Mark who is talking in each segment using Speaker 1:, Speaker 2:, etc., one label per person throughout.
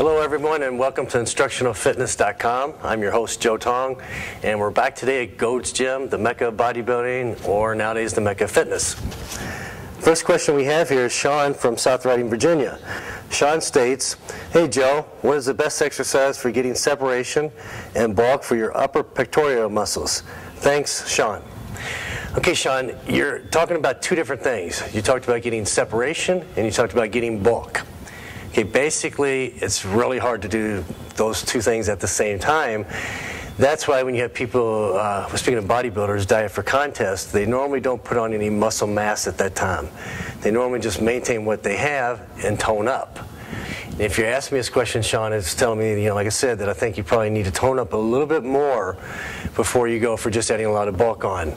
Speaker 1: Hello everyone and welcome to InstructionalFitness.com. I'm your host Joe Tong and we're back today at Gold's Gym, the Mecca of bodybuilding, or nowadays the Mecca of fitness. First question we have here is Sean from South Riding, Virginia. Sean states, "Hey Joe, what is the best exercise for getting separation and bulk for your upper pectoral muscles? Thanks, Sean." Okay, Sean, you're talking about two different things. You talked about getting separation and you talked about getting bulk. Okay, basically, it's really hard to do those two things at the same time. That's why when you have people, speaking of bodybuilders, diet for contest, they normally don't put on any muscle mass at that time. They normally just maintain what they have and tone up. And if you're asking me this question, Sean, it's telling me, like I said, that I think you probably need to tone up a little bit more before you go for just adding a lot of bulk on.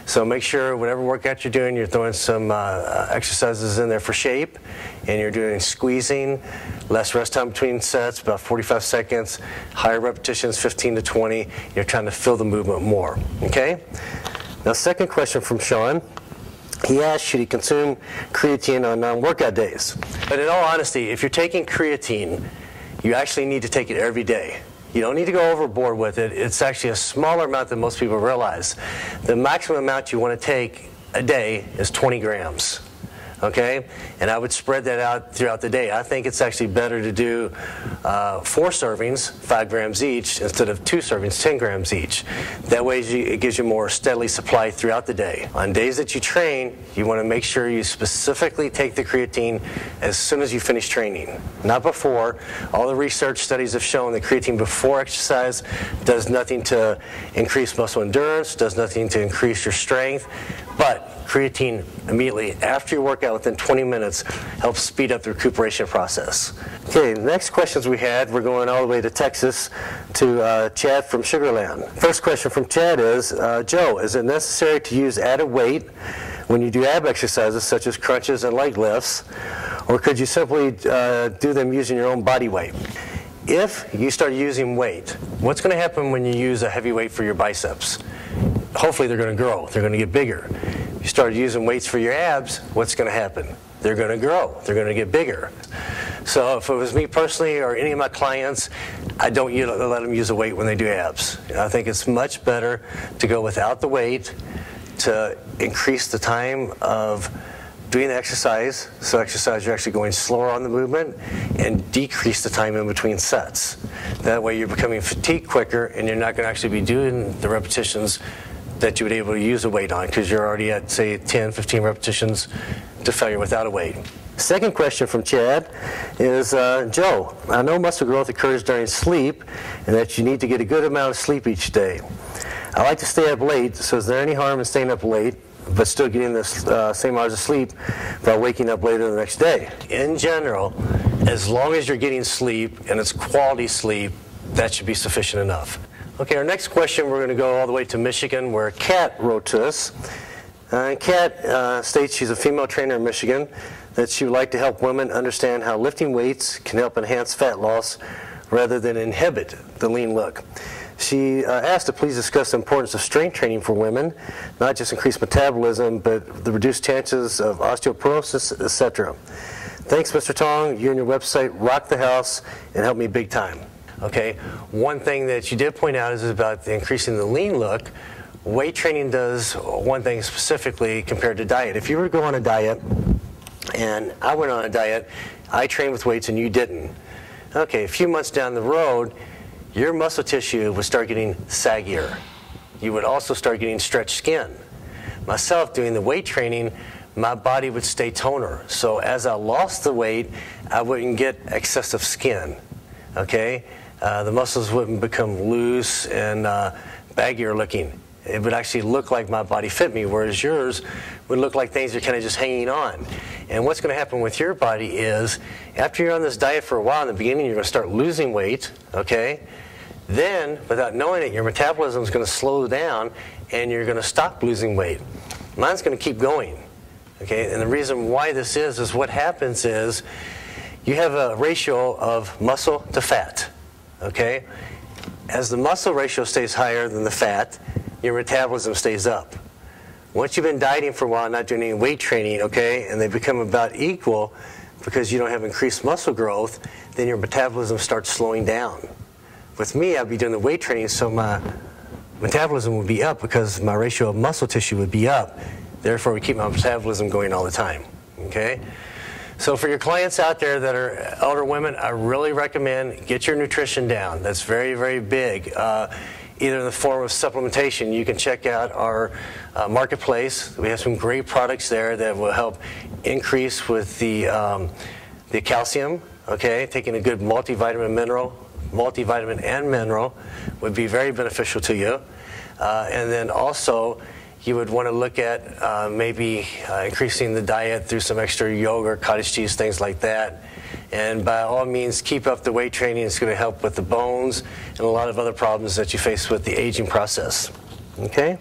Speaker 1: So make sure whatever workout you're doing, you're throwing some exercises in there for shape, and you're doing squeezing, less rest time between sets, about 45 seconds, higher repetitions, 15 to 20. You're trying to fill the movement more, okay? Now, second question from Sean. He asked, should he consume creatine on non-workout days? But in all honesty, if you're taking creatine, you actually need to take it every day. You don't need to go overboard with it. It's actually a smaller amount than most people realize. The maximum amount you want to take a day is 20 grams. Okay? And I would spread that out throughout the day. I think it's actually better to do 4 servings, 5 grams each, instead of 2 servings, 10 grams each. That way it gives you more steadily supply throughout the day. On days that you train, you want to make sure you specifically take the creatine as soon as you finish training, not before. All the research studies have shown that creatine before exercise does nothing to increase muscle endurance, does nothing to increase your strength, but creatine immediately after your workout within 20 minutes helps speed up the recuperation process. Okay, the next questions we had, we're going all the way to Texas to Chad from Sugarland. First question from Chad is, Joe, is it necessary to use added weight when you do ab exercises such as crunches and leg lifts, or could you simply do them using your own body weight? If you start using weight, what's going to happen when you use a heavy weight for your biceps? Hopefully they're going to grow, they're going to get bigger. You start using weights for your abs, what's going to happen? They're going to grow, they're going to get bigger. So if it was me personally or any of my clients, I don't let them use a weight when they do abs. I think it's much better to go without the weight to increase the time of doing the exercise. So exercise, you're actually going slower on the movement and decrease the time in between sets. That way you're becoming fatigued quicker and you're not going to actually be doing the repetitions that you would be able to use a weight on because you're already at, say, 10, 15 repetitions to failure without a weight. Second question from Chad is, Joe, I know muscle growth occurs during sleep and that you need to get a good amount of sleep each day. I like to stay up late, so is there any harm in staying up late but still getting the same hours of sleep while waking up later the next day? In general, as long as you're getting sleep and it's quality sleep, that should be sufficient enough. Okay, our next question, we're going to go all the way to Michigan, where Kat wrote to us. Kat states she's a female trainer in Michigan, that she would like to help women understand how lifting weights can help enhance fat loss rather than inhibit the lean look. She asked to please discuss the importance of strength training for women, not just increased metabolism, but the reduced chances of osteoporosis, etc. Thanks, Mr. Tong. You and your website rock the house and help me big time. Okay, one thing that you did point out is about increasing the lean look. Weight training does one thing specifically compared to diet. If you were to go on a diet, and I went on a diet, I trained with weights and you didn't. Okay, a few months down the road, your muscle tissue would start getting saggier. You would also start getting stretched skin. Myself, doing the weight training, my body would stay toner. So as I lost the weight, I wouldn't get excessive skin. Okay? The muscles wouldn't become loose and baggier looking. It would actually look like my body fit me, whereas yours would look like things are kind of just hanging on. And what's going to happen with your body is, after you're on this diet for a while, in the beginning you're going to start losing weight, okay? Then, without knowing it, your metabolism is going to slow down and you're going to stop losing weight. Mine's going to keep going, okay? And the reason why this is what happens is, you have a ratio of muscle to fat, okay? As the muscle ratio stays higher than the fat, your metabolism stays up. Once you've been dieting for a while, not doing any weight training, okay, and they become about equal, because you don't have increased muscle growth, then your metabolism starts slowing down. With me, I'd be doing the weight training, so my metabolism would be up because my ratio of muscle tissue would be up. Therefore, we keep my metabolism going all the time. Okay? So for your clients out there that are elder women, I really recommend get your nutrition down. That's very, very big. Either in the form of supplementation. You can check out our marketplace. We have some great products there that will help increase with the calcium. Okay? Taking a good multivitamin and mineral would be very beneficial to you. And then also, you would want to look at maybe increasing the diet through some extra yogurt, cottage cheese, things like that. And by all means, keep up the weight training. It's going to help with the bones and a lot of other problems that you face with the aging process. Okay?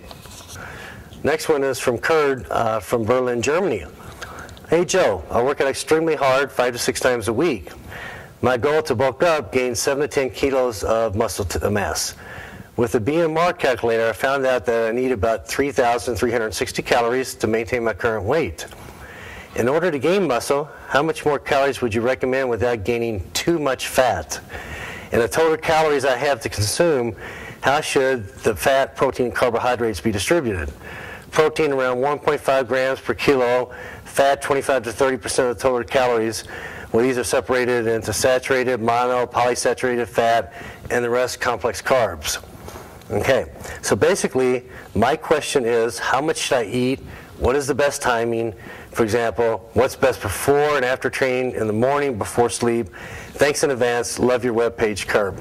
Speaker 1: Next one is from Kurt from Berlin, Germany. Hey Joe, I work out extremely hard 5 to 6 times a week. My goal to bulk up, gain 7 to 10 kilos of muscle mass. With the BMR calculator, I found out that I need about 3,360 calories to maintain my current weight. In order to gain muscle, how much more calories would you recommend without gaining too much fat? And the total calories I have to consume, how should the fat, protein, and carbohydrates be distributed? Protein around 1.5 grams per kilo, fat 25 to 30% of the total calories. Well, these are separated into saturated, mono, polysaturated fat, and the rest complex carbs. Okay, so basically, my question is, how much should I eat? What is the best timing? For example, what's best before and after training, in the morning, before sleep? Thanks in advance. Love your webpage, Curb.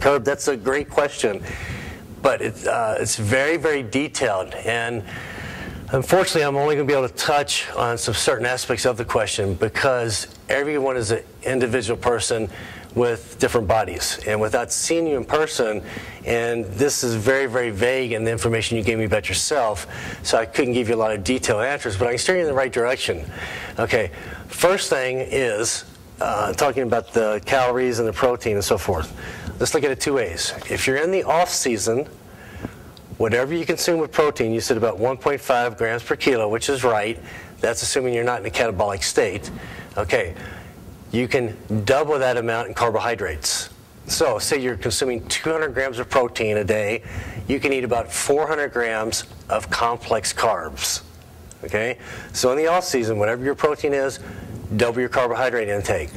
Speaker 1: Curb, that's a great question, but it's very, very detailed. And unfortunately, I'm only going to be able to touch on some certain aspects of the question because everyone is an individual person with different bodies. And without seeing you in person, and this is very, very vague in the information you gave me about yourself, so I couldn't give you a lot of detailed answers, but I can steer you in the right direction. Okay, first thing is talking about the calories and the protein and so forth. Let's look at it 2 ways. If you're in the off season, whatever you consume with protein, you said about 1.5 grams per kilo, which is right. That's assuming you're not in a catabolic state. Okay, you can double that amount in carbohydrates. So say you're consuming 200 grams of protein a day, you can eat about 400 grams of complex carbs. Okay, so in the off season, whatever your protein is, double your carbohydrate intake.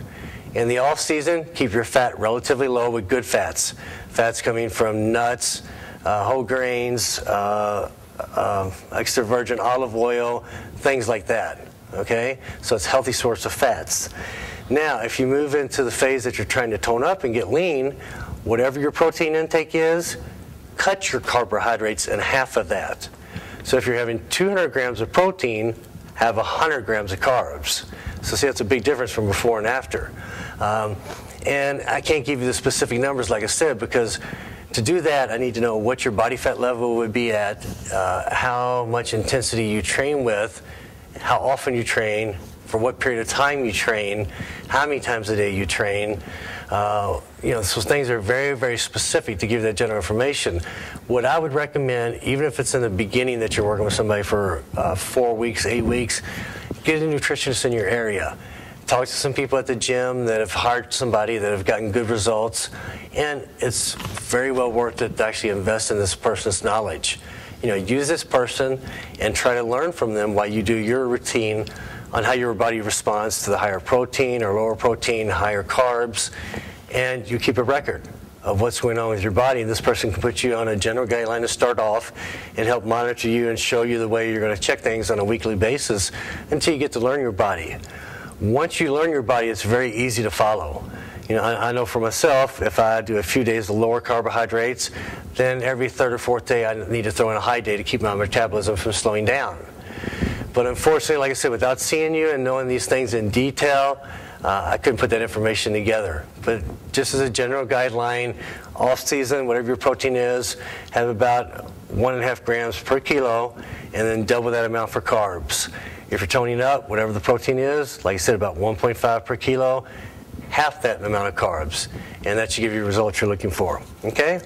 Speaker 1: In the off season, keep your fat relatively low with good fats. Fats coming from nuts, whole grains, extra virgin olive oil, things like that. Okay, so it's a healthy source of fats. Now, if you move into the phase that you're trying to tone up and get lean, whatever your protein intake is, cut your carbohydrates in half of that. So if you're having 200 grams of protein, have 100 grams of carbs. So see, that's a big difference from before and after. And I can't give you the specific numbers, like I said, because to do that, I need to know what your body fat level would be at, how much intensity you train with, how often you train, for what period of time you train, how many times a day you train. So things are very, very specific to give that general information. What I would recommend, even if it's in the beginning that you're working with somebody for 4 weeks, 8 weeks, get a nutritionist in your area. Talk to some people at the gym that have hired somebody that have gotten good results, and it's very well worth it to actually invest in this person's knowledge. Use this person and try to learn from them while you do your routine on how your body responds to the higher protein or lower protein, higher carbs, and you keep a record of what's going on with your body. And this person can put you on a general guideline to start off and help monitor you and show you the way you're going to check things on a weekly basis until you get to learn your body. Once you learn your body, it's very easy to follow. I know for myself, if I do a few days of lower carbohydrates, then every 3rd or 4th day I need to throw in a high day to keep my metabolism from slowing down. But unfortunately, like I said, without seeing you and knowing these things in detail, I couldn't put that information together. But just as a general guideline, off season, whatever your protein is, have about 1.5 grams per kilo, and then double that amount for carbs. If you're toning up, whatever the protein is, like I said, about 1.5 per kilo, half that amount of carbs, and that should give you the results you're looking for. Okay?